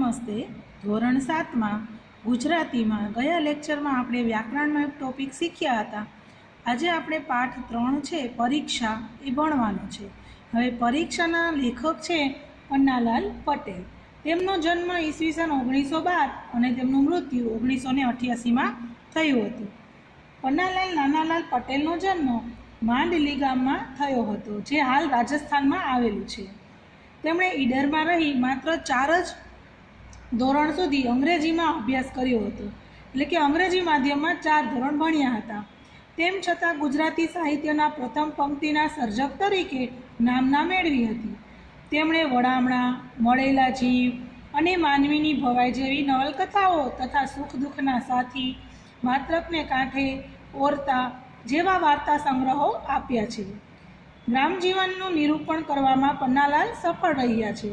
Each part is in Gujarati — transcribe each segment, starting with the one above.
નમસ્તે. ધોરણ 7માં ગુજરાતીમાં ગયા લેક્ચરમાં આપણે વ્યાકરણનો એક ટોપિક શીખ્યા હતા. આજે આપણે પાઠ 3 છે પરીક્ષા એ ભણવાનો છે. હવે પરીક્ષાના લેખક છે પન્નાલાલ પટેલ. તેમનો જન્મ ઈસવીસન 1912 અને તેમનું મૃત્યુ 1988માં થયું હતું. પન્નાલાલ નાનાલાલ પટેલનો જન્મ માંડલી ગામમાં થયો હતો, જે હાલ રાજસ્થાનમાં આવેલું છે. તેમણે ઈડરમાં રહી માત્ર 4 જ ધોરણ સુધી અંગ્રેજીમાં અભ્યાસ કર્યો હતો, એટલે કે અંગ્રેજી માધ્યમમાં 4 ધોરણ ભણ્યા હતા. તેમ છતાં ગુજરાતી સાહિત્યના પ્રથમ પંક્તિના સર્જક તરીકે નામના મેળવી હતી. તેમણે વડામણા, મળેલા જીવ અને માનવીની ભવાઈ જેવી નવલકથાઓ તથા સુખ દુઃખના સાથી, માતૃકને કાંઠે, ઓરતા જેવા વાર્તા સંગ્રહો આપ્યા છે. ગ્રામજીવનનું નિરૂપણ કરવામાં પન્નાલાલ સફળ રહ્યા છે.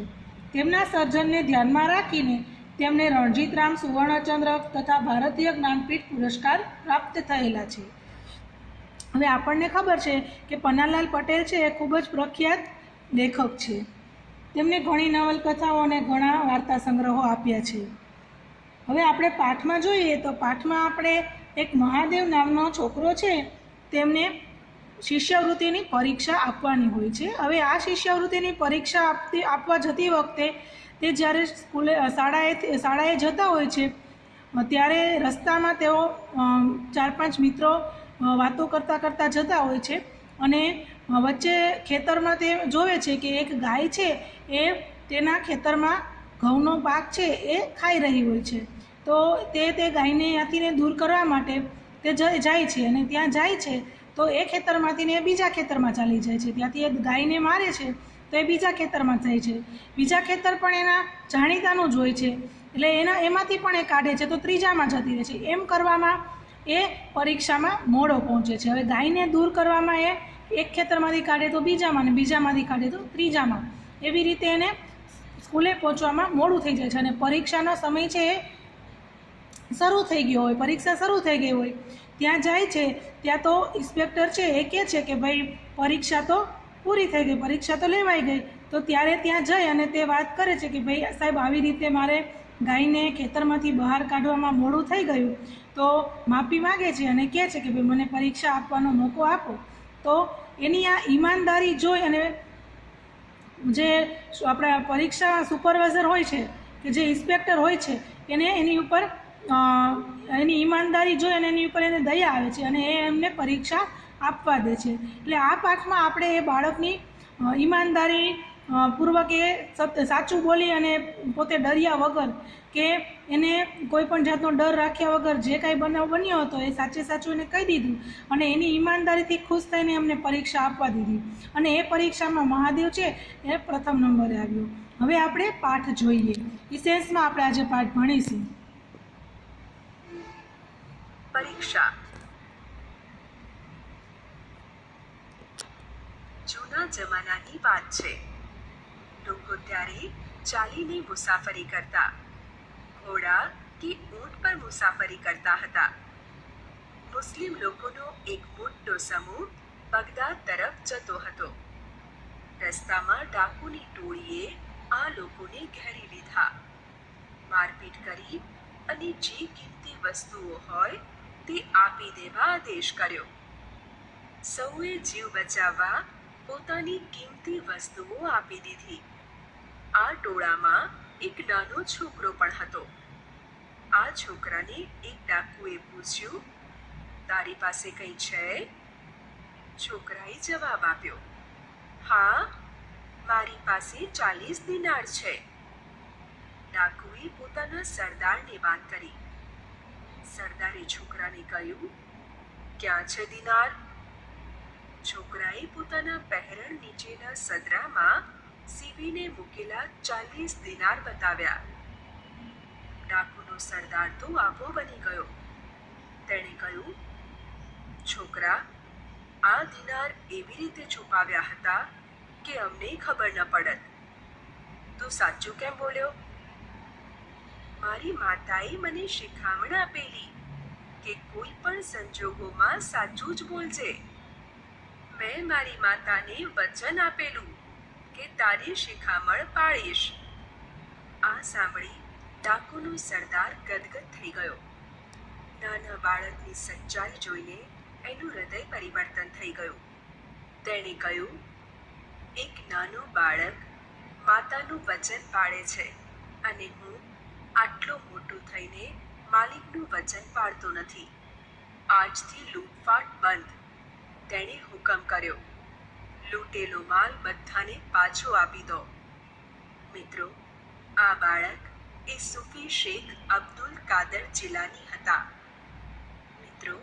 તેમના સર્જનને ધ્યાનમાં રાખીને તેમને રણજીતરામ સુવર્ણચંદ્રક તથા ભારતીય જ્ઞાનપીઠ પુરસ્કાર પ્રાપ્ત થયેલા છે. હવે આપણને ખબર છે કે પન્નાલાલ પટેલ છે એ ખૂબ જ પ્રખ્યાત લેખક છે. તેમને ઘણી નવલકથાઓ અને ઘણા વાર્તા સંગ્રહો આપ્યા છે. હવે આપણે પાઠમાં જોઈએ તો પાઠમાં આપણે એક મહાદેવ નામનો છોકરો છે, તેમને શિષ્યવૃત્તિની પરીક્ષા આપવાની હોય છે. હવે આ શિષ્યવૃત્તિની પરીક્ષા આપવા જતી વખતે તે જ્યારે શાળાએ જતા હોય છે, ત્યારે રસ્તામાં તેઓ 4-5 મિત્રો વાતો કરતાં જતા હોય છે અને વચ્ચે ખેતરમાં તે જોવે છે કે એક ગાય છે એ તેના ખેતરમાં ઘઉંનો પાક છે એ ખાઈ રહી હોય છે. તો તે ગાયને ત્યાંથી દૂર કરવા માટે તે જાય છે અને ત્યાં જાય છે તો એ ખેતરમાંથી ને બીજા ખેતરમાં ચાલી જાય છે. ત્યાંથી એ ગાયને મારે છે તો એ બીજા ખેતરમાં જાય છે. બીજા ખેતર પણ એના જાણીતાનું જ હોય છે, એટલે એમાંથી પણ એ કાઢે છે તો ત્રીજામાં જતી રહે છે. એમ કરવામાં એ પરીક્ષામાં મોડો પહોંચે છે. હવે ગાયને દૂર કરવામાં એ એક ખેતરમાંથી કાઢે તો બીજામાં, ને બીજામાંથી કાઢે તો ત્રીજામાં, એવી રીતે એને સ્કૂલે પહોંચવામાં મોડું થઈ જાય છે. અને પરીક્ષાનો સમય છે એ શરૂ થઈ ગયો હોય, પરીક્ષા શરૂ થઈ ગઈ હોય, ત્યાં જાય છે. ત્યાં તો ઇન્સ્પેક્ટર છે એ કહે છે કે ભાઈ પરીક્ષા તો પૂરી થઈ ગઈ, પરીક્ષા તો લેવાઈ ગઈ. તો ત્યારે ત્યાં જઈ અને તે વાત કરે છે કે ભાઈ સાહેબ, આવી રીતે મારે ગાયને ખેતરમાંથી બહાર કાઢવામાં મોડું થઈ ગયું, તો માફી માગે છે અને કહે છે કે ભાઈ મને પરીક્ષા આપવાનો મોકો આપો. તો એની આ ઈમાનદારી જોઈ અને જે આપણા પરીક્ષા સુપરવાઇઝર હોય છે કે જે ઇન્સ્પેક્ટર હોય છે એને એની ઉપર એની ઈમાનદારી જોઈ અને એની ઉપર એને દયા આવે છે અને એ એમને પરીક્ષા આપવા દે છે. એટલે આ પાઠમાં આપણે એ બાળકની ઈમાનદારી પૂર્વક એ સાચું બોલી અને પોતે ડર્યા વગર કે એને કોઈ પણ જાતનો ડર રાખ્યા વગર જે કાંઈ બનાવ બન્યો હતો એ સાચું એને કહી દીધું અને એની ઈમાનદારીથી ખુશ થઈને એમને પરીક્ષા આપવા દીધી અને એ પરીક્ષામાં મહાદેવ છે એ પ્રથમ નંબરે આવ્યો. હવે આપણે પાઠ જોઈએ. ઇસેન્સમાં આપણે આજે પાઠ ભણીશું. પરીક્ષા. જૂના જમાનાની વાત છે. લોકો ત્યારે ચાલીને મુસાફરી કરતા, ઘોડા કે ઊંટ પર મુસાફરી કરતા હતા. મુસ્લિમ લોકોનો એક મોટો સમૂહ બગદાદ તરફ જતો હતો. રસ્તામાં ડાકુની ટોળીએ આ લોકોને ઘેરી લીધા, મારપીટ કરી અને જે કિંમતી વસ્તુઓ હોય તે આપી દેવા આદેશ કર્યો. સૌએ જીવ બચાવવા પોતાની કિંમતી વસ્તુઓ આપી દીધી. આ ટોળામાં એક નાનો છોકરો પણ હતો. આ છોકરાને એક ડાકુએ પૂછ્યું, તારી પાસે કંઈ છે? છોકરાએ જવાબ આપ્યો, હા, મારી પાસે 40 દિનાર છે. ડાકુએ પોતાના સરદારને વાત કરી. સરદારે છોકરાને કહ્યું, ક્યાં છે દિનાર? છોકરાએ પોતાના પહેરણ નીચેના સદરામાં સીવીને મૂકેલા 40 દિનાર બતાવ્યા. ડાકુનો સરદાર તો આભો બની ગયો. તેણે કહ્યું, છોકરા, આ દિનાર એવી રીતે છુપાવ્યા હતા કે અમને ખબર ન પડત. તું સાચું કેમ બોલ્યો? મારી માતાએ મને શિખામણ આપેલી કે કોઈ પણ સંજોગોમાં સાચું જ બોલજે. મેં મારી માતાને વચન આપેલું કે તારી શિખામણ પાળીશ. આ સાંભળી ડાકુનો સરદાર ગદગદ થઈ ગયો. નાના બાળકની સચ્ચાઈ જોઈને એનું હૃદય પરિવર્તન થઈ ગયું. તેણે કહ્યું, એક નાનું બાળક માતાનું વચન પાળે છે અને હું આટલો મોટો થઈને માલિકનું વચન પાળતો નથી. આજથી લૂંટફાટ બંધ. તેણે હુકમ કર્યો, લૂંટેલો માલ બધાને પાછો આપી દો. મિત્રો, આ બાળક એ સૂફી શેખ અબ્દુલ કાદર જિલાની હતા. મિત્રો,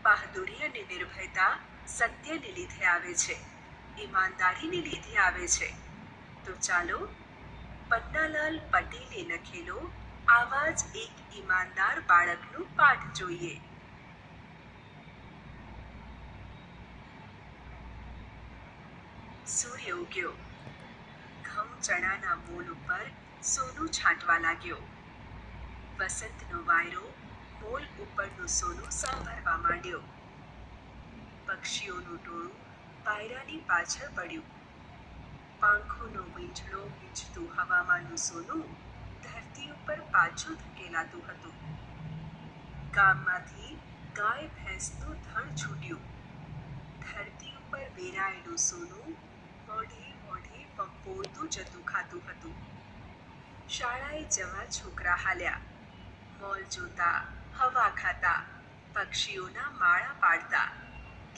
બહાદુરી અને નિર્ભયતા સત્યને લીધે આવે છે, ઈમાનદારીને લીધે આવે છે. તો ચાલો પન્નાલાલ પટેલે લખેલો આવા જ એક ઈમાનદાર બાળકનું પાઠ જોઈએ. સૂર્ય ઉગ્યો. ઘઉં ચણાના મોલ ઉપર સોનું છાંટવા લાગ્યો. વસંતનો વાયરો મોલ ઉપરનું સોનું સાંભળવા માંડ્યો. પક્ષીઓનું ટોળું વાયરાની પાછળ પડ્યું. પાંખોનો વીંછળો વીંચતું હવામાંનું સોનું ધરતી ઉપર પાછું ધકેલાતું હતું. ગામમાંથી ગાય ભેંસનું ધણ છૂટ્યું. ધરતી ઉપર વેરાયેલું સોનું મોઢે મોઢે પંપોળતું જતું ખાતું હતું. શાળાએ જવા છોકરા હાલ્યા. મોલ જોતા, હવા ખાતા, પક્ષીઓના માળા પાડતા,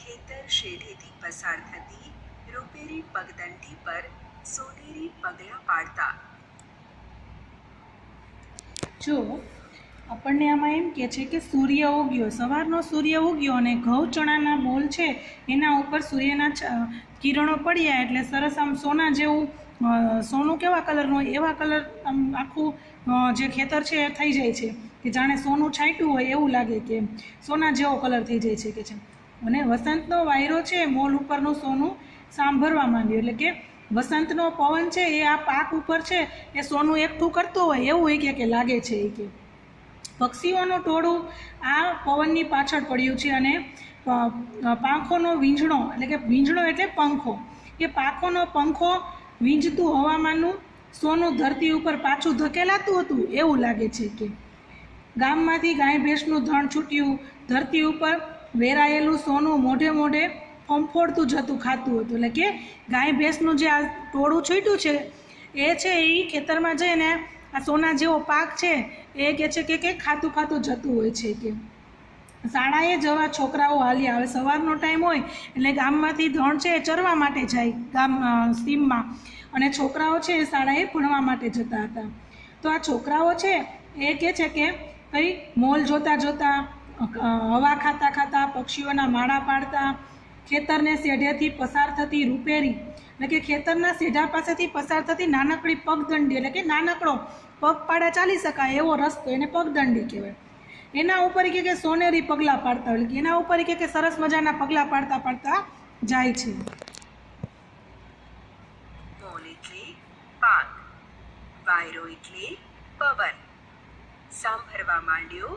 ખેતર શેઢેથી પસાર થતી રૂપેરી પગદંડી પર સોનેરી પગલાં પાડતા. જો આપણને આમાં એમ કહે છે કે સૂર્ય ઉગ્યો, સવારનો સૂર્ય ઉગ્યો અને ઘઉં ચણાના બોલ છે એના ઉપર સૂર્યના કિરણો પડ્યા એટલે સરસ આમ સોના જેવું, સોનું કેવા કલરનું હોય એવા કલર આમ આખું જે ખેતર છે એ થઈ જાય છે કે જાણે સોનું છાંટ્યું હોય એવું લાગે કે સોના જેવો કલર થઈ જાય છે કે છે. અને વસંતનો વાયરો છે મોલ ઉપરનું સોનું સાંભળવા માંડ્યું એટલે કે વસંતનો પવન છે એ આ પાક ઉપર છે એ સોનું એકઠું કરતો હોય એવું એ કે લાગે છે એ કે. પક્ષીઓનું ટોળું આ પવનની પાછળ પડ્યું છે અને પાંખોનો વીંઝણો એટલે કે વીંઝણો એટલે પંખો, એ પાંખોનો પંખો વીંઝતું હવામાનનું સોનું ધરતી ઉપર પાછું ધકેલાતું હતું એવું લાગે છે કે. ગામમાંથી ગાય ભેંસનું ધણ છૂટ્યું. ધરતી ઉપર વેરાયેલું સોનું મોઢે મોઢે ફંફોડતું જતું ખાતું હતું. એટલે કે ગાય ભેંસનું જે આ ટોળું છૂટ્યું છે એ છે એ ખેતરમાં જઈને આ સોના જેવો પાક છે એ કે છે કે ખાતું ખાતું જતું હોય છે કે. શાળાએ જવા છોકરાઓ હાલ્યા. હવે સવારનો ટાઈમ હોય એટલે ગામમાંથી ધણ છે એ ચરવા માટે જાય ગામ સીમમાં, અને છોકરાઓ છે એ શાળાએ ભણવા માટે જતા હતા. તો આ છોકરાઓ છે એ કે છે કે કંઈ મોલ જોતા જોતા, હવા ખાતા ખાતા, પક્ષીઓના માળા પાડતા, ખેતરને શેઢેથી પસાર થતી રૂપેરી એટલે કે ખેતરના શેઢા પાસેથી પસાર થતી નાનકડી પગદંડી એટલે કે નાનકડો પગપાળા ચાલી શકાય એવો રસ્તો, એને પગદંડી કહેવાય. એના ઉપર કે સોનેરી પગલાં પાડતા હોય કે એના ઉપર કે સરસ મજાના પગલાં પાડતા પાડતા જાય છે. મોલ એટલે પાક, વાયરો એટલે પવન, સાંભળવા માંડ્યો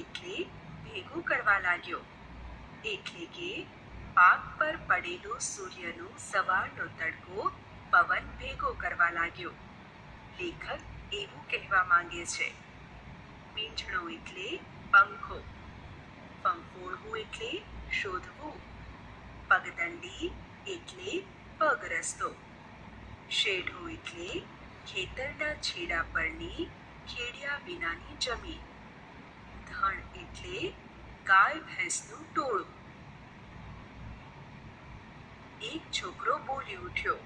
એટલે ભેગું કરવા લાગ્યો. એટલે કે પાક પર પડેલો સૂર્યનો સવારનો તડકો પવન ભેગો કરવા લાગ્યો. લેખક એવું કહેવા માંગે છે. વીંછણો એટલે પંખો, ફંફોળવું એટલે શોધવું, પગદંડી એટલે પગ રસ્તો, શેઢો એટલે ખેતરના છેડા પરની ખેડિયા વિનાની જમીન, ધણ એટલે ગાય ભેંસનું ટોળું. એક છોકરો બોલી ઉઠ્યો,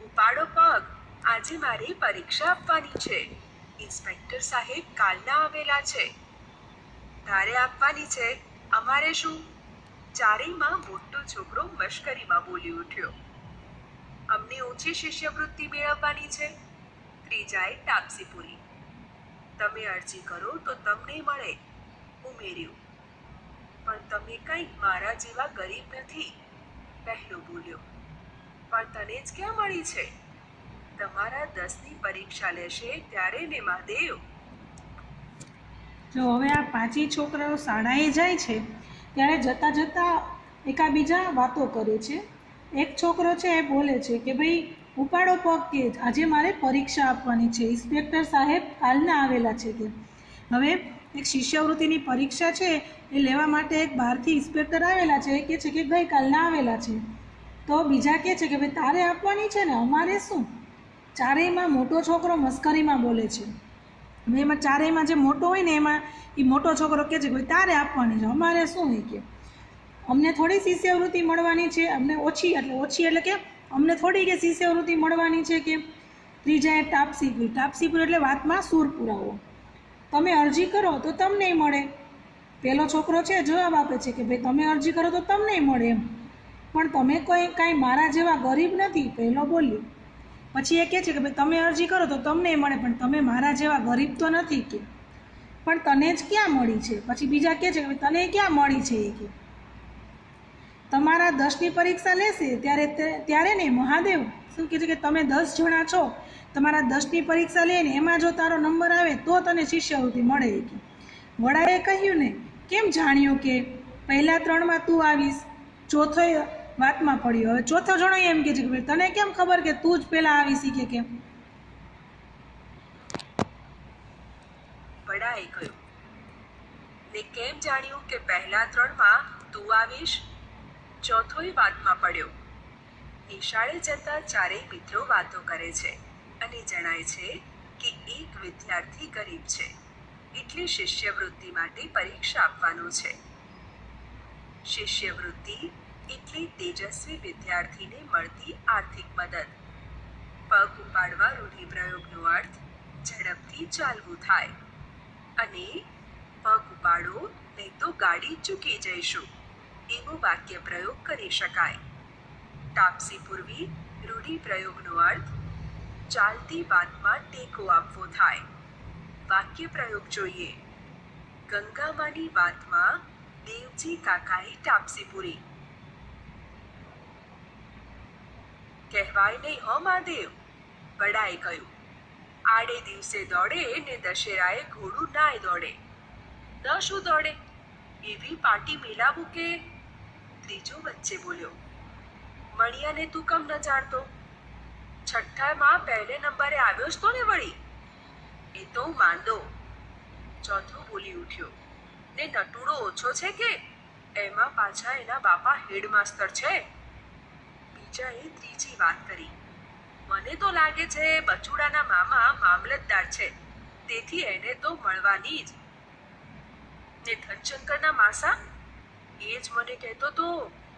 ઉપાડો પગ, આજે મારે પરીક્ષા આપવાની છે. ઇન્સ્પેક્ટર સાહેબ કાલના આવેલા છે. તારે આપવાની છે, અમારે શું? ચારેયમાં મોટો છોકરો મશ્કરીમાં બોલી ઉઠ્યો. અમને ઓછી શિષ્યવૃત્તિ મેળવવાની છે. ત્રીજાએ ટાપસી પૂરી. તમે અરજી કરો તો તમને મળે, ઉમેર્યું. પણ તમે કંઈક મારા જેવા ગરીબ નથી, પહેલો બોલ્યો. પણ તને જ ક્યાં મળી છે? તમારા 10ની પરીક્ષા લેશે ત્યારે ને મહાદેવ. જો હવે આ પાંચેય છોકરાઓ શાળાએ જાય છે ત્યારે જતાં જતાં એકાબીજા વાતો કરે છે. એક છોકરો છે એ બોલે છે કે ભાઈ ઉપાડો પગ કે આજે મારે પરીક્ષા આપવાની છે, ઇન્સ્પેક્ટર સાહેબ કાલના આવેલા છે તે. હવે એક શિષ્યવૃત્તિની પરીક્ષા છે એ લેવા માટે એક બહારથી ઇન્સ્પેક્ટર આવેલા છે, એ કહે છે કે ગઈકાલના આવેલા છે. તો બીજા કહે છે કે ભાઈ તારે આપવાની છે ને, અમારે શું. ચારેયમાં મોટો છોકરો મસ્કરીમાં બોલે છે. હવે એમાં ચારેયમાં જે મોટો હોય ને એમાં એ મોટો છોકરો કહે છે કે ભાઈ તારે આપવાની છે, અમારે શું. એ કે અમને થોડી શિષ્યવૃત્તિ મળવાની છે, અમને ઓછી એટલે કે અમને થોડી કે શિષ્યવૃત્તિ મળવાની છે કે. ત્રીજાએ ટાપસી પૂરી. ટાપસી પૂરી એટલે વાતમાં સૂર પુરાવો. તમે અરજી કરો તો તમને મળે. પેલો છોકરો છે જવાબ આપે છે કે ભાઈ તમે અરજી કરો તો તમને મળે એમ, પણ તમે કાંઈ મારા જેવા ગરીબ નથી, પહેલો બોલ્યો. પછી એ કહે છે કે ભાઈ તમે અરજી કરો તો તમને મળે, પણ તમે મારા જેવા ગરીબ તો નથી કે. પણ તને જ ક્યાં મળી છે. પછી બીજા કહે છે કે ભાઈ તને ક્યાં મળી છે. એ કે તમારા 10ની પરીક્ષા લેશે ત્યારે ને મહાદેવ શું કહે છે કે તમે 10 જણા છો, તમારા 10ની પરીક્ષા લે ને એમાં જો તારો નંબર આવે તો તને શિષ્યવૃત્તિ મળે. એ કે વડાએ કહ્યું ને કેમ જાણ્યું કે પહેલા 3માં તું આવીશ, ચોથો વાતમાં પડ્યો. હવે ચોથો જણો એમ કહે છે કે ભાઈ તને કેમ ખબર કે તું જ પહેલાં આવીશ. કે કેમ. વડાએ કહ્યું ને કેમ જાણ્યું કે પહેલા 3માં તું આવીશ, ચોથોય વાતમાં પડ્યો. નિશાળે જતા ચારેય મિત્રો વાતો કરે છે અને જણાય છે કે એક વિદ્યાર્થી ગરીબ છે, એટલે શિષ્યવૃત્તિ માટે પરીક્ષા આપવાનો છે. શિષ્યવૃત્તિ એટલે તેજસ્વી વિદ્યાર્થીને મળતી આર્થિક મદદ. પગ ઉપાડવા રૂઢિપ્રયોગનો અર્થ ઝડપથી ચાલવું થાય અને પગ ઉપાડો નહીં તો ગાડી ચૂકી જઈશું એવો વાક્ય પ્રયોગ કરી શકાય. તાપસી પૂર્વી રૂઢિપ્રયોગનો અર્થ ચાલતી વાતમાં ટેકો આપવો થાય. વાક્ય પ્રયોગ જોઈએ. ગંગામાની વાતમાં દેવજી કાકાએ તાપસી પૂરી. કહેવાય નહીં હો મહાદેવ, વડાએ કહ્યું. આડે દિવસે દોડે ને દશેરાએ ઘોડું નાય દોડે. ન શું દોડે, એવી પાટી મિલાવું કે. ત્રીજો વચ્ચે બોલ્યો. મણિયાને તું કમ ન જાણતો, છઠ્ઠામાં પહેલે નંબરે આવ્યો જ તો ને વળી. એ તો માંદો. ચોથો બોલી ઉઠ્યો. ને નટુડો ઓછો છે કે એમાં પાછા એના બાપા હેડમાસ્તર છે. બીજાએ ત્રીજી વાત કરી. મને તો લાગે છે બચુડાના મામા મામલતદાર છે, તેથી એને તો મળવાની જ. ને ધનશંકરના માસા, એ જ મને કહેતો તો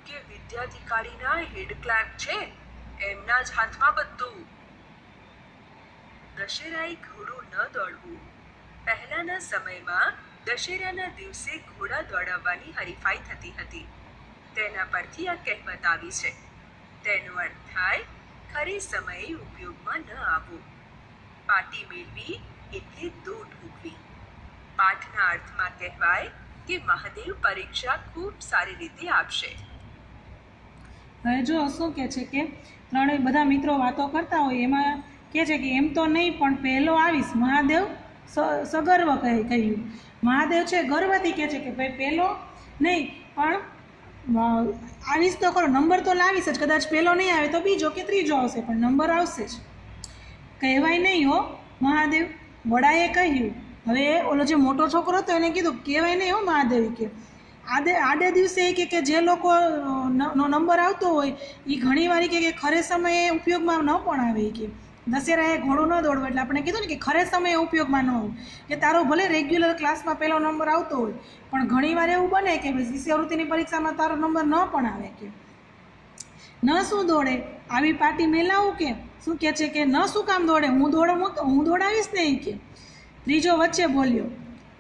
કે વિદ્યાધિકારીના હેડ ક્લાર્ક છે, એમના જ હાથમાં બધું. દશેરાએ ઘોડું ન દોડવું. પહેલાના સમયમાં દશેરાના દિવસે ઘોડા દોડાવવાની હરીફાઈ થતી હતી. તેના પરથી આ કહેવત આવી છે. તેનો અર્થ થાય ખરી સમયે ઉપયોગમાં ન આવવું. પાટી મેળવી એટલે દોટ મૂકવી. પાઠના અર્થમાં કહેવાય કે મહાદેવ પરીક્ષા ખૂબ સારી રીતે આપશે. હવે જો શું કહે છે કે ત્રણેય બધા મિત્રો વાતો કરતા હોય એમાં કહે છે કે એમ તો નહીં પણ પહેલો આવીશ. મહાદેવ સગર્વ કહ્યું. મહાદેવ છે ગર્વથી કહે છે કે ભાઈ પહેલો નહીં પણ આવીશ તો ખરો, નંબર તો લાવીશ જ. કદાચ પહેલો નહીં આવે તો બીજો કે ત્રીજો આવશે, પણ નંબર આવશે જ. કહેવાય નહીં હો મહાદેવ, વડાએ કહ્યું. હવે ઓલો જે મોટો છોકરો હતો એને કીધું કહેવાય નહીં હો મહાદેવ. કે આડે દિવસે કે જે લોકો નો નંબર આવતો હોય એ ઘણીવાર કે ખરે સમયે ઉપયોગમાં ન પણ આવે. કે દશેરાએ ઘોડું ન દોડવું એટલે આપણે કીધું ને કે ખરે સમયે ઉપયોગમાં ન હોય. કે તારો ભલે રેગ્યુલર ક્લાસમાં પહેલો નંબર આવતો હોય પણ ઘણીવાર એવું બને કે શિષ્યવૃત્તિની પરીક્ષામાં તારો નંબર ન પણ આવે. કે ન શું દોડે, આવી પાટી મેલાવું. કે શું કહે છે કે ન શું કામ દોડે, હું દોડાવીશ નહીં. કે ત્રીજો વચ્ચે બોલ્યો.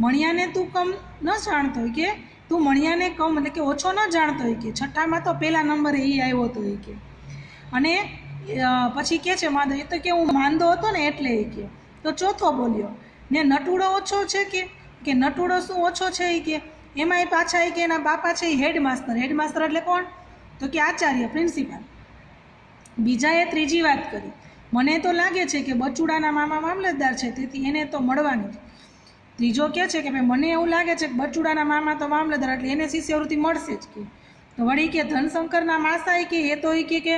મણિયાને તું કમ ન જાણતો હોય, કે તું મણિયાને કમ એટલે કે ઓછો ન જાણતો હોય. કે છઠ્ઠામાં તો પહેલા નંબરે એ આવ્યો હતો. કે અને પછી કહે છે માધવ એ તો કે હું માંદો હતો ને એટલે. કે તો ચોથો બોલ્યો. ને નટુડો ઓછો છે. કે નટુડો શું ઓછો છે. કે એમાંય પાછા કે એના બાપા છે એ હેડમાસ્તર. હેડમાસ્તર એટલે કોણ, તો કે આચાર્ય, પ્રિન્સિપાલ. બીજાએ ત્રીજી વાત કરી. મને તો લાગે છે કે બચુડાના મામા મામલતદાર છે, તેથી એને તો મળવાની. ત્રીજો કહે છે કે ભાઈ મને એવું લાગે છે કે બચુડાના મામા તો મામલતદાર એટલે એને શિષ્યવૃત્તિ મળશે જ. કે તો વળી કે ધનશંકરના માસા કે એ તો કે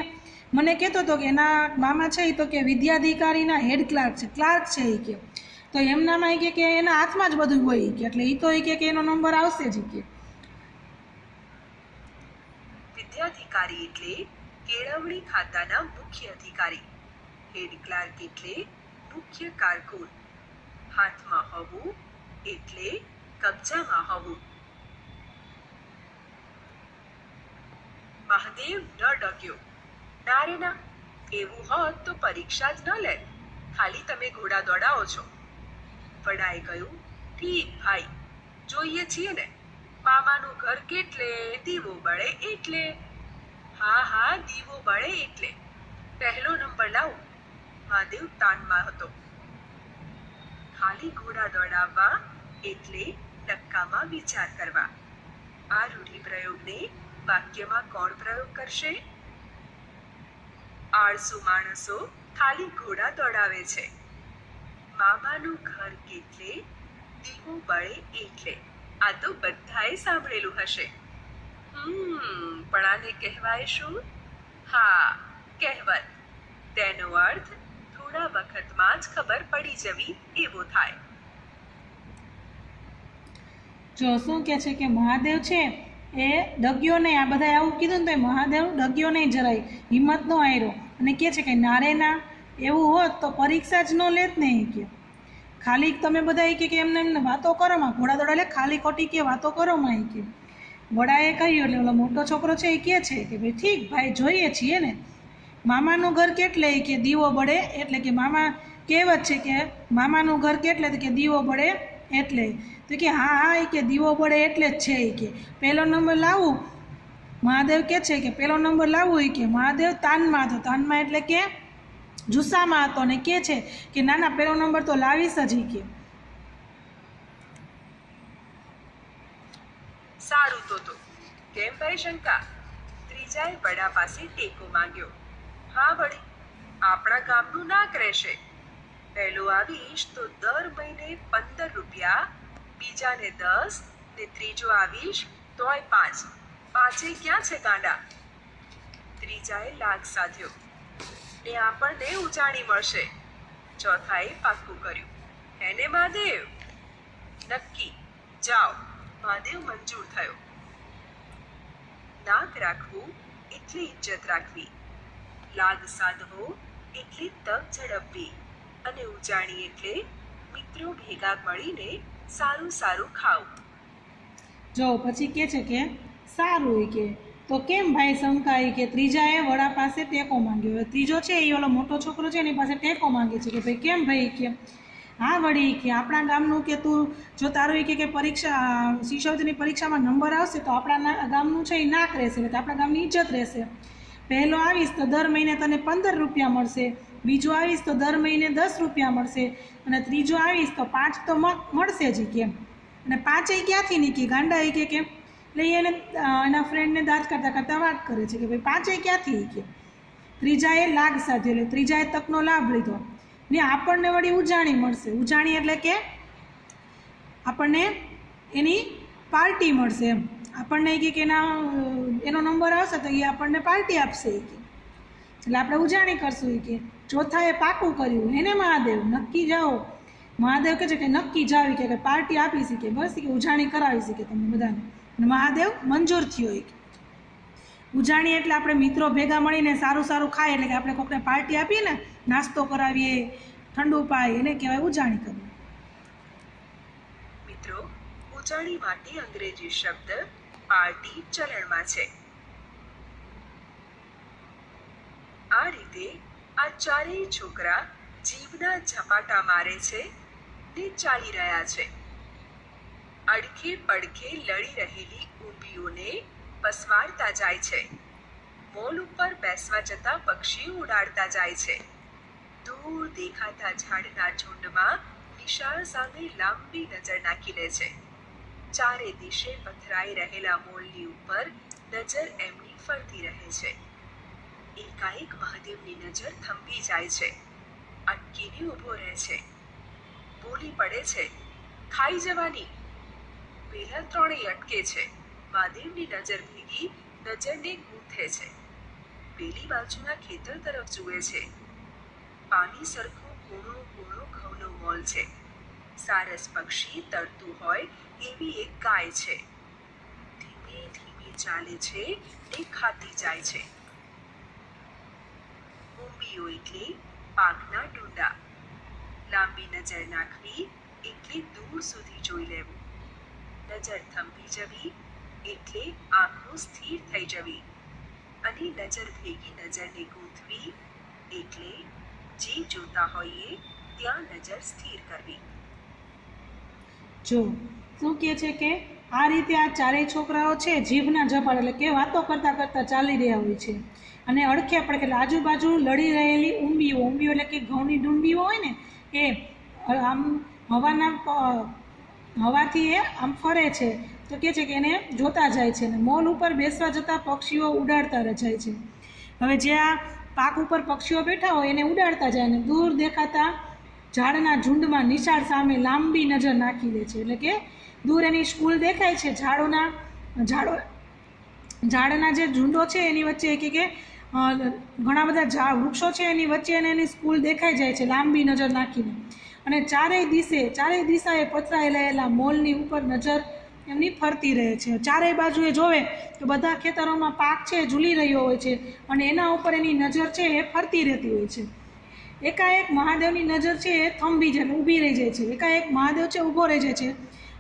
મને કહેતો હતો કે એના મામા છે એ તો કે વિદ્યાધિકારીના હેડ ક્લાર્ક છે એ કે, તો એમનામાં એ કે એના હાથમાં જ બધું હોય કે, એટલે એ તો એ કે એનો નંબર આવશે જ કે. વિદ્યાધિકારી એટલે કેળવણી ખાતાના મુખ્ય અધિકારી. હેડ ક્લાર્ક એટલે મુખ્ય કારકુન. હાથમાં હોવું એટલે કબજામાં હોવું. મહાદેવ ન ડગ્યો. ના રે ના, એવું હોત તો પરીક્ષા જ ન લે, ખાલી તમે ઘોડા દોડાવો છો. વડાએ કહ્યું, ઠીક ભાઈ, જોઈએ છીએ ને, મામાનું ઘર કેટલે, દીવો બળે એટલે. હા હા, દીવો બળે એટલે. પહેલો નંબર લાવો. મહાદેવ તાનમાં હતો. ખાલી ઘોડા દોડાવવા એટલે નક્કામાં વિચાર કરવા. આ રૂઢિપ્રયોગને વાક્યમાં કોણ પ્રયોગ કરશે? આળસુ માણસો ખાલી ઘોડા દોડાવે છે. મામાનું ઘર કેટલે, દીવો બળે એટલે. આ તો બધાએ સાંભળેલું હશે. પણ આને કહેવાય શું? હા, કહેવત. તેનો અર્થ થોડા વખતમાં જ ખબર પડી જવી એવો થાય. જો શું કહે છે કે મહાદેવ છે એ ડગ્યો નહીં. આ બધાએ આવું કીધું ને તો મહાદેવ ડગ્યો નહીં જરાય, હિંમત નો આવ્યો, અને કહે છે કે નારે ના, એવું હોત તો પરીક્ષા જ ન લેત ને એ કે. ખાલી તમે બધા એ કે એમને વાતો કરો માં, ઘોડા દોડા લે, ખાલી ખોટી કે વાતો કરો માં એ કે. વડાએ કહ્યું એટલે ઓલો મોટો છોકરો છે એ કહે છે કે ભાઈ ઠીક ભાઈ, જોઈએ છીએ ને, મામાનું ઘર કેટલે કે દીવો બળે એટલે. કે મામા કહેવત છે કે મામાનું ઘર કેટલે કે દીવો બળે એટલે. તો કે હા હા એ કે દીવો બળે એટલે જ છે એ કે. પહેલો નંબર લાવું, મહાદેવ કહે છે કે પહેલો નંબર લાવવું એ કે. મહાદેવ તાનમાં હતો. તાનમાં એટલે કે જુસ્સામાં હતો, ને કહે છે કે ના ના, પહેલો નંબર તો લાવીશ જ કે. સારું તો કેમ ભાઈ શંકા? ત્રીજાએ વડા પાસે ટેકો માંગ્યો. હા વળી, આપણા ગામનું નાક રહેશે. પહેલો આવીશ તો દર મહિને 15 રૂપિયા, બીજાને 10, ને ત્રીજો આવીશ તોય 5. પાંચે ક્યાં છે ગાંડા? ત્રીજાએ લાગ સાધ્યો. ને આપણને ઉજાણી મળશે. ચોથાએ પાક્કું કર્યું. હેને મહાદેવ? નક્કી, જાઓ. મહાદેવ મંજૂર થયો. નાક રાખવું એટલે ઇજ્જત રાખવી, લાગ સાધવો એટલે તક ઝડપવી, અને ઉજાણી એટલે મિત્રો ભેગા મળીને સારું સારું ખાવું. જો પછી કહે છે કે સારું એ કે, તો કેમ ભાઈ શંકા એ કે. ત્રીજાએ વડા પાસે ટેકો માંગ્યો. હવે ત્રીજો છે એ ઓલો મોટો છોકરો છે એની પાસે ટેકો માંગે છે કે ભાઈ કેમ ભાઈ કે. હા વળી કે આપણા ગામનું કે તું જો તારું એ કે પરીક્ષા શિષ્યવૃત્તિની પરીક્ષામાં નંબર આવશે તો આપણા ગામનું છે એ નાક રહેશે, એટલે આપણા ગામની ઇજ્જત રહેશે. પહેલો આવીશ તો દર મહિને તને 15 રૂપિયા મળશે, બીજો આવીશ તો દર મહિને 10 રૂપિયા મળશે, અને ત્રીજો આવીશ તો 5 તો મળશે જ કેમ. અને 5 ક્યાંથી નીકળી ગાંડા એ કે કેમ. એટલે એને એના ફ્રેન્ડને દાંત કરતાં કરતાં વાત કરે છે કે ભાઈ 5 ક્યાંથી કે. ત્રીજાએ લાગ સાધ્યો, એટલે ત્રીજાએ તકનો લાભ લીધો ને આપણને વળી ઉજાણી મળશે. ઉજાણી એટલે કે આપણને એની પાર્ટી મળશે એમ. આપણને કે એનો નંબર આવશે તો એ આપણને પાર્ટી આપશે એ કે. એટલે આપણે ઉજાણી કરશું એ કે. ચોથાએ પાકું કર્યું. એને મહાદેવ નક્કી જાઓ. મહાદેવ કહે છે કે નક્કી જાવ કે પાર્ટી આપી શકે, બસ કે ઉજાણી કરાવી શકે તમે બધાને. અને મહાદેવ મંજૂર થયો એ કે. ઉજાણી એટલે આપણે મિત્રો ભેગા મળીને સારું સારું ખાય, એટલે કે આપણે કોકને પાર્ટી આપીએ ને, નાસ્તો કરાવીએ, ઠંડુ પાય, એને કહેવાય ઉજાણી કરવી. મિત્રો, ઉજાણી માટે અંગ્રેજી શબ્દ પાર્ટી ચલણમાં છે. આ રીતે આ ચારેય છોકરા જીવના ઝપાટા મારે છે ને ચાલી રહ્યા છે. અડખે પડખે લડી રહેલી ઊંબીઓને પસવાડતા જાય છે. મોલ ઉપર બેસવા જતા પક્ષીઓ ઉડાડતા જાય છે. દૂર દેખાતા ઝાડના ઝુંડમાં નિશાળ સામે લાંબી નજર નાખી લે છે. ચારે દિશે પથરાઈ રહેલા મોલની ઉપર નજર એમની ફરતી રહે છે. એકાએક મહાદેવની નજર થંભી જાય છે. અટકીને ઊભો રહે છે. બોલી પડે છે, ખાઈ જવાની. પેલા ત્રણેય અટકે છે. મહાદેવની નજર ભેગી નજરને ગૂંથે છે. પેલી બાજુના ખેતર તરફ જુએ છે. પાણી સરખો કૂણો કૂણો ઘઉંનો મોલ છે. સારસ પક્ષી તરતું હોય એવી એક ગાય છે. ધીમે ધીમે ચાલે છે ને ખાતી જાય છે. ઊંબીઓ એટલે પાકના ડૂંડા. લાંબી નજર નાખવી એટલે દૂર સુધી જોઈ લેવું. નજર થંભી જવી એટલે આંખો સ્થિર થઈ જવી. અને નજર ભેગી નજરને ગૂંથવી એટલે જે જોતા હોઈએ ત્યાં નજર સ્થિર કરવી. જો શું કહે છે કે આ રીતે આ ચારેય છોકરાઓ છે જીભના ઝપાટ એટલે કે વાતો કરતાં કરતાં ચાલી રહ્યા હોય છે અને અડખે પડખે એટલે આજુબાજુ લડી રહેલી ઊંબીઓ એટલે કે ઘઉંની ડુંડીઓ હોય ને એ આમ હવાથી એ આમ ફરે છે તો કહે છે કે એને જોતા જાય છે અને મોલ ઉપર બેસવા જતાં પક્ષીઓ ઉડાડતા જાય છે. હવે જે આ પાક ઉપર પક્ષીઓ બેઠા હોય એને ઉડાડતા જાય અને દૂર દેખાતા ઝાડના ઝુંડમાં નિશાળ સામે લાંબી નજર નાખી લે છે. એટલે કે દૂર એની સ્કૂલ દેખાય છે. ઝાડના જે ઝુંડો છે એની વચ્ચે કે ઘણા બધા વૃક્ષો છે એની વચ્ચે એને એની સ્કૂલ દેખાઈ જાય છે લાંબી નજર નાખીને. અને ચારેય દિશાએ પથરાયેલા મોલની ઉપર નજર એમની ફરતી રહે છે. ચારેય બાજુએ જોવે તો બધા ખેતરોમાં પાક છે ઝૂલી રહ્યો હોય છે અને એના ઉપર એની નજર છે એ ફરતી રહેતી હોય છે. એકાએક મહાદેવની નજર છે એ થંભી જાય ઊભી રહી જાય છે. એકાએક મહાદેવ છે ઊભો રહી જાય છે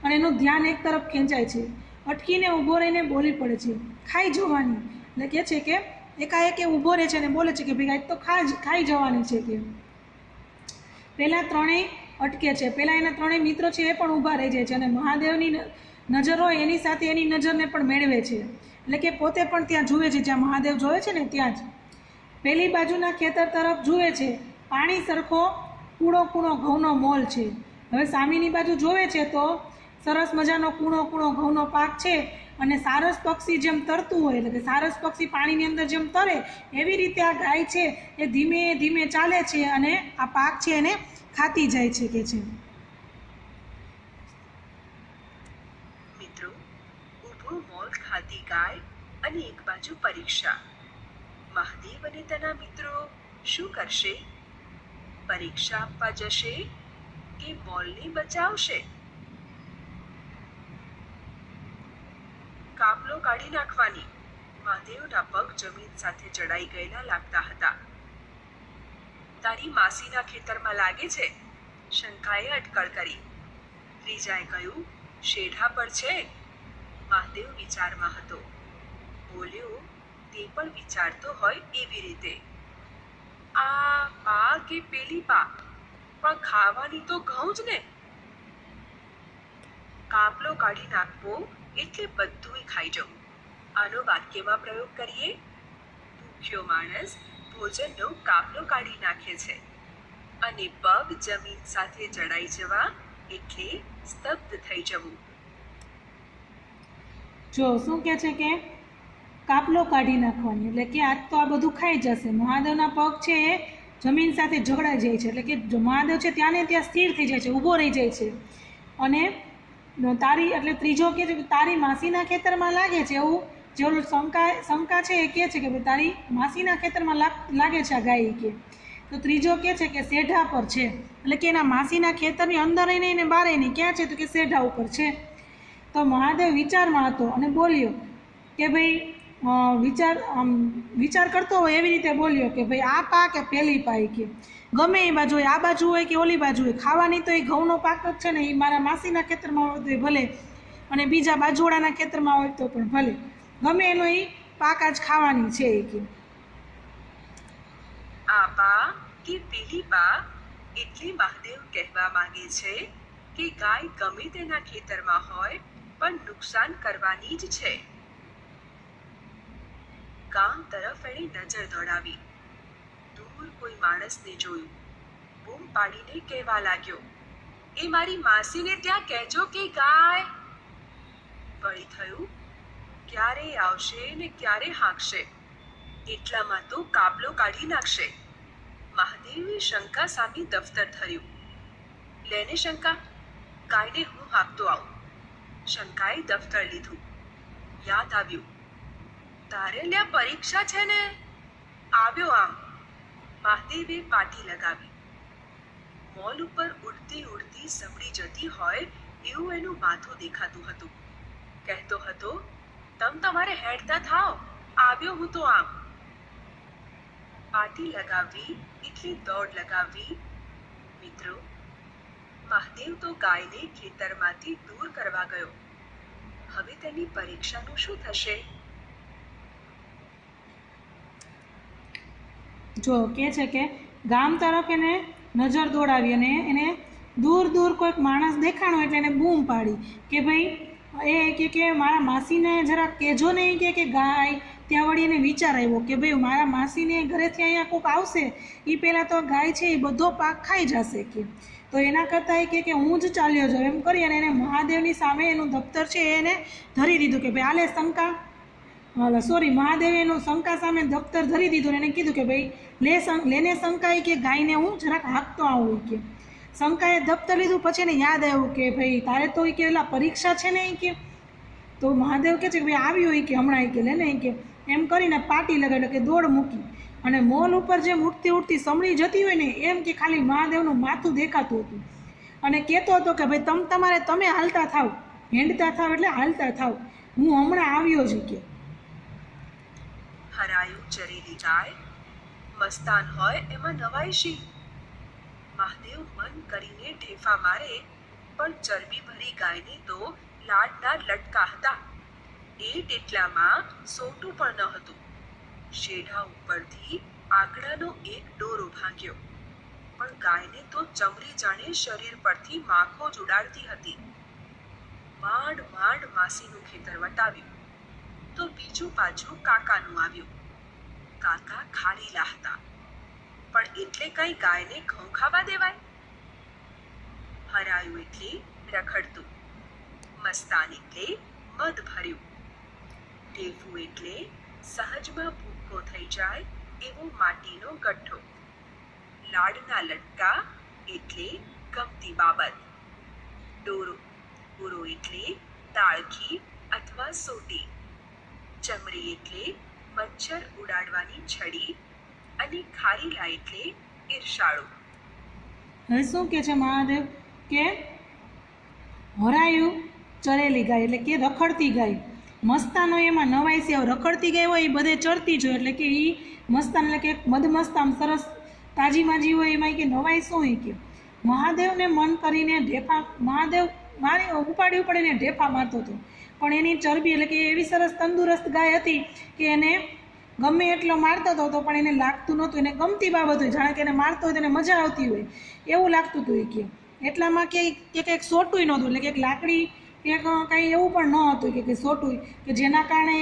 અને એનું ધ્યાન એક તરફ ખેંચાય છે. અટકીને ઊભો રહીને બોલી પડે છે, ખાઈ જવાની. એટલે કહે છે કે એકાએક એ ઊભો રહે છે અને બોલે છે કે ભાઈ આજ તો ખાઈ જવાની છે. કે પહેલાં ત્રણેય અટકે છે. પહેલાં એના ત્રણેય મિત્રો છે એ પણ ઊભા રહી જાય છે અને મહાદેવની નજર હોય એની સાથે એની નજરને પણ મેળવે છે. એટલે કે પોતે પણ ત્યાં જુએ છે જ્યાં મહાદેવ જોવે છે ને ત્યાં જ. પહેલી બાજુના ખેતર તરફ જુએ છે. પાણી સરખો કૂણો કૂણો ઘઉંનો મોલ છે. હવે સામેની બાજુ જોવે છે તો સરસ મજાનો કૂણો કૂણો ઘઉંનો પાક છે અને સારસ પક્ષી જેમ તરતું હોય એટલે કે સારસ પક્ષી પાણીની અંદર જેમ તરે એવી રીતે આ ગાય છે એ ધીમે ધીમે ચાલે છે અને આ પાક છે એને ખાતી જાય છે. કે છે મિત્રો, ઊભો મોલ ખાતી ગાય અને એક બાજુ પરીક્ષા. મહાદેવ અને તેના મિત્રો શું કરશે? પરીક્ષા આપવા જશે કે મોલને બચાવશે? કાપલો કાઢી નાખવાની. મહાદેવના પગ જમીન સાથે જડાઈ ગયેલા લાગતા હતા. તારી માસીના ખેતરમાં લાગે છે? શંકાએ અટકળ કરી. ત્રીજાએ કહ્યું, શેઢા પર છે. મહાદેવ વિચારમાં હતો. બોલ્યો, તે પણ વિચારતો હોય એવી રીતે. આ પા કે પેલી પા, પણ ખાવાની તો ઘઉં જ ને. કાપલો કાઢી નાખવો એટલે બધુંય ખાઈ જવું. આનો વાક્યમાં પ્રયોગ કરીએ. ભૂખ્યો માણસ ભોજનનો કાપલો કાઢી નાખે છે અને પગ જમીન સાથે જડાઈ જવા એટલે સ્તબ્ધ થઈ જવું. જો શું કહે છે કે કાપલો કાઢી નાખવાની એટલે કે આજ તો આ બધું ખાઈ જશે. મહાદેવના પગ છે એ જમીન સાથે ઝઘડાઈ જાય છે એટલે કે મહાદેવ છે ત્યાં ને ત્યાં સ્થિર થઈ જાય છે, ઊભો રહી જાય છે. અને તારી એટલે ત્રીજો કહે છે કે તારી માસીના ખેતરમાં લાગે છે. એવું જેવું શંકા છે એ કહે છે કે ભાઈ તારી માસીના ખેતરમાં લાગે છે આ ગાય. કે તો ત્રીજો કહે છે કે શેઢા પર છે એટલે કે એના માસીના ખેતરની અંદર નહીં ને બહાર નહીં. ક્યાં છે તો કે શેઢા ઉપર છે. તો મહાદેવ વિચારમાં હતો અને બોલ્યો કે ભાઈ વિચાર કરતો હોય એવી રીતે બોલ્યો કે ભાઈ આ પા કે પેલી પાઈ. કે ગમે એ બાજુ હોય, આ બાજુ હોય કે ઓલી બાજુ હોય, ખાવાની તો એ ઘઉંનો પાક જ છે ને. એ મારા માસીના ખેતરમાં હોય તો એ ભલે અને બીજા બાજુવાળાના ખેતરમાં હોય તો પણ ભલે, ગમે એનો એ પાક આજ ખાવાની છે. કે આ પા કે પેલી પા એટલે મહાદેવ કહેવા માંગે છે કે ગાય ગમે તેના ખેતરમાં હોય પણ નુકસાન કરવાની જ છે. ગામ તરફ એણે નજર દોડાવી. દૂર કોઈ માણસને જોયું. બૂમ પાડીને કહેવા લાગ્યો, એ મારી માસીને ત્યાં કહેજો કે ગાય. વળી થયું, ક્યારે આવશે ને ક્યારે હાંકશે, એટલામાં તો કાપલો કાઢી નાખશે. મહાદેવે શંકા સામે દફતર ધર્યું. લેને શંકા, ગાયને હું હાંકતો આવું. શંકાએ દફતર લીધું. યાદ આવ્યું, તારે લ્યા પરીક્ષા છે ને, આવ્યો આમ. મહાદેવે પાટી લગાવી. મોલ ઉપર ઉડતી ઉડતી સમડી જતી હોય એવું એનું માથું દેખાતું હતું. કહેતો હતો, તમ તમારે હેડતા થાવ, આવ્યો હું તો આમ. પાટી લગાવવી એટલે દોડ લગાવવી. મિત્રો, મહાદેવ તો ગાયને ખેતરમાંથી દૂર કરવા ગયો. હવે તેની પરીક્ષાનું શું થશે? જો કે છે કે ગામ તરફ એને નજર દોડાવી અને એને દૂર દૂર કોઈક માણસ દેખાણો એટલે એને બૂમ પાડી કે ભાઈ એ કે મારા માસીને જરા કહેજો નહીં કે ગાય. ત્યાં વળી એને વિચાર આવ્યો કે ભાઈ મારા માસીને ઘરેથી અહીંયા કોઈક આવશે, એ પહેલાં તો ગાય છે એ બધો પાક ખાઈ જશે કે, તો એના કરતાં એ કે હું જ ચાલ્યો જાઉં એમ કરી અને એને મહાદેવની સામે એનું દફતર છે એને ધરી દીધું કે ભાઈ આલે શંકા. મહાદેવે એનું શંકા સામે દફતર ધરી દીધું અને એને કીધું કે ભાઈ લેને શંકા કે ગાયને હું જરાક હાંકતો આવું કે. શંકાએ દફતર લીધું, પછી એને યાદ આવ્યું કે ભાઈ તારે તો કે એલા પરીક્ષા છે ને કે. તો મહાદેવ કહે છે કે ભાઈ આવ્યું કે હમણાં કે લે ને કે, એમ કરીને પાટી લગાડી કે દોડ મૂકી અને મોલ ઉપર જેમ ઉડતી ઉડતી સમળી જતી હોય ને એમ કે ખાલી મહાદેવનું માથું દેખાતું હતું અને કહેતો હતો કે ભાઈ તમે હાલતા થાવ, હેંડતા થાવ એટલે હાલતા થાવ, હું હમણાં આવ્યો જ કે. હરાયું ચરેલી ગાય, મસ્તાન હોય એમાં નવાઈ શી? મહાદેવ મન કરીને ઢેફા મારે પણ ચરબી ભરી ગાયને તો લાડના લટકા હતા. એ ટેટલામાં સોટું પણ ન હતું. શેઢા ઉપરથી આંકડાનો એક દોરો ભાંગ્યો, પણ ગાયને તો ચમડી જાણે શરીર પરથી માખો જ ઉડાડતી હતી. માંડ માંડ માસીનું ખેતર વટાવ્યું તો બીજું પાછું કાકાનું આવ્યું. કાકા ખારીલા હતા, પણ એટલે કઈ ગાયને ઘઉં ખાવા દેવાય? હરાયું એટલે રખડતું, મસ્તાન એટલે મદ ભર્યું, ટેફું એટલે સહજમાં ભૂકો થઈ જાય એવો માટીનો ગઠ્ઠો, લાડના લટકા એટલે ગમતી બાબત, ડોરો એટલે તાળખી અથવા સોટી, ચમરી એટલે મચ્છર ઉડાડવાની છડી અને ખારીલા એટલે ઈર્ષાળુ. હવે શું કહે છે મહાદેવ કે હરાયું ચરેલી ગાય એટલે કે રખડતી ગાય. મસ્તાનો એમાં નવાઈ છે, રખડતી ગાય હોય એ બધે ચરતી જ હોય એટલે કે એ મસ્તાન એટલે કે મધમસ્તામ સરસ તાજી માજી હોય એમાં કે નવાઈ શું હોય કે. મહાદેવને મન કરીને મહાદેવ ઉપાડીને ઢેફા મારતો હતો, પણ એની ચરબી એટલે કે એવી સરસ તંદુરસ્ત ગાય હતી કે એને ગમે એટલો મારતો હતો તો પણ એને લાગતું નહોતું, એને ગમતી બાબત હોય, જાણે કે એને મારતો હોય તો એને મજા આવતી હોય એવું લાગતું હતું એ કે. એટલામાં કે કંઈક સોટું નહોતું એટલે કે એક લાકડી કે કંઈ એવું પણ ન હતું કે સોટું કે જેના કારણે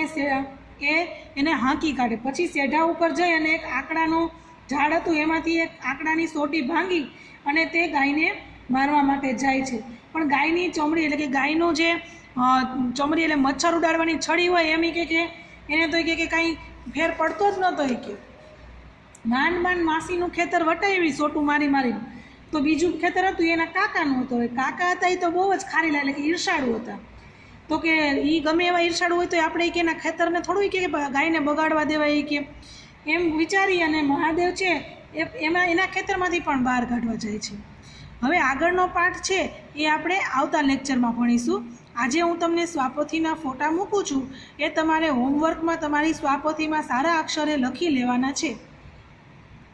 એ એને હાંકી કાઢે. પછી શેઢા ઉપર જઈ અને એક આંકડાનું ઝાડ હતું એમાંથી એક આંકડાની સોટી ભાંગી અને તે ગાયને મારવા માટે જાય છે. પણ ગાયની ચમડી એટલે કે ગાયનું જે ચમડી એટલે મચ્છર ઉડાડવાની છડી હોય એમ કે એને તો કે કાંઈ ફેર પડતો જ નહોતો એ કે. માંડ માસીનું ખેતર વટાવી સોટું મારી તો બીજું ખેતર હતું એના કાકાનું હતું. કાકા હતા એ તો બહુ જ ખારીલા એટલે કે ઈર્ષાળુ હતા. તો કે એ ગમે એવા ઈર્ષાળુ હોય તો આપણે કે એના ખેતરને થોડું કે ગાયને બગાડવા દેવાય કે એમ વિચારી અને મહાદેવ છે એના ખેતરમાંથી પણ બહાર કાઢવા જાય છે. હવે આગળનો પાઠ છે એ આપણે આવતા લેક્ચરમાં ભણીશું. આજે હું તમને સ્વાપોથીના ફોટા મૂકું છું, એ તમારે હોમવર્કમાં તમારી સ્વાપોથીમાં સારા અક્ષરે લખી લેવાના છે.